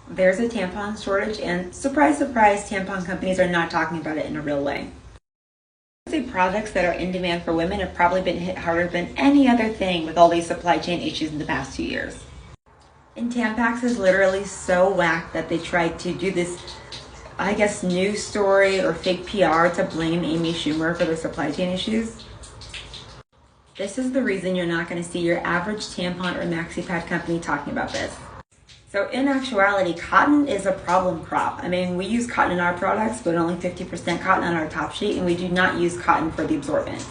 There's a tampon shortage, and surprise, surprise, tampon companies are not talking about it in a real way. I'd say products that are in demand for women have probably been hit harder than any other thing with all these supply chain issues in the past 2 years. And Tampax is literally so whack that they tried to do this, I guess, news story or fake PR to blame Amy Schumer for the supply chain issues. This is the reason you're not going to see your average tampon or maxi pad company talking about this. So in actuality, cotton is a problem crop. I mean, we use cotton in our products, but only 50% cotton on our top sheet, and we do not use cotton for the absorbent.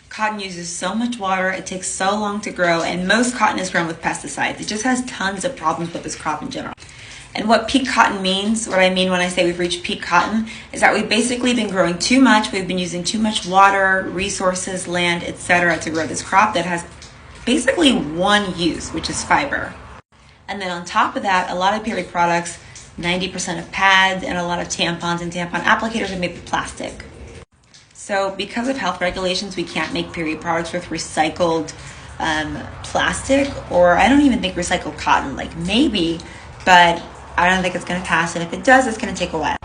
Cotton uses so much water, it takes so long to grow, and most cotton is grown with pesticides. It just has tons of problems with this crop in general. And what peak cotton means, what I mean when I say we've reached peak cotton, is that we've basically been growing too much, we've been using too much water, resources, land, etc. to grow this crop that has basically one use, which is fiber. And then on top of that, a lot of period products, 90% of pads and a lot of tampons and tampon applicators are made with plastic. So because of health regulations, we can't make period products with recycled plastic, or I don't even think recycled cotton, like maybe, but I don't think it's going to pass. And if it does, it's going to take a while.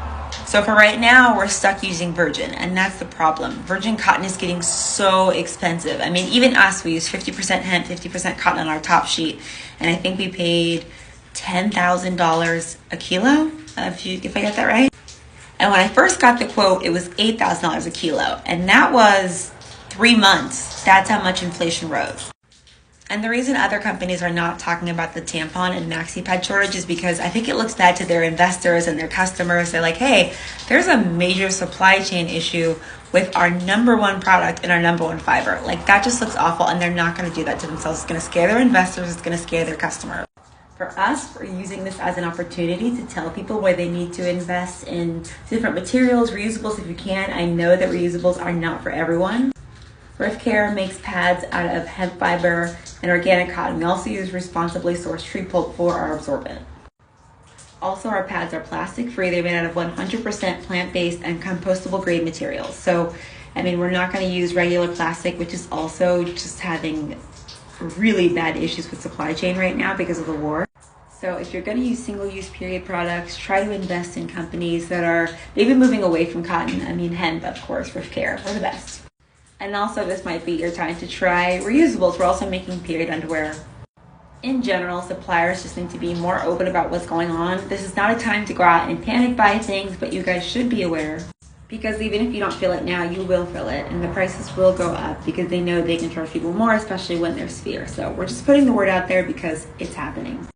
So for right now, we're stuck using virgin, and that's the problem. Virgin cotton is getting so expensive. I mean, even us, we use 50% hemp, 50% cotton on our top sheet, and I think we paid $10,000 a kilo, if I got that right. And when I first got the quote, it was $8,000 a kilo, and that was 3 months. That's how much inflation rose. And the reason other companies are not talking about the tampon and maxi pad shortage is because I think it looks bad to their investors and their customers. They're like, hey, there's a major supply chain issue with our number one product and our number one fiber. Like, that just looks awful, and they're not going to do that to themselves. It's going to scare their investors. It's going to scare their customers. For us, we're using this as an opportunity to tell people where they need to invest in different materials, reusables if you can. I know that reusables are not for everyone. Care makes pads out of hemp fiber and organic cotton. We also use responsibly sourced tree pulp for our absorbent. Also, our pads are plastic free. They're made out of 100% plant-based and compostable grade materials. So, I mean, we're not going to use regular plastic, which is also just having really bad issues with supply chain right now because of the war. So if you're going to use single-use period products, try to invest in companies that are maybe moving away from cotton. I mean, hemp, of course, Care, we're the best. And also, this might be your time to try reusables. We're also making period underwear. In general, suppliers just need to be more open about what's going on. This is not a time to go out and panic buy things, but you guys should be aware. Because even if you don't feel it now, you will feel it. And the prices will go up because they know they can charge people more, especially when there's fear. So we're just putting the word out there because it's happening.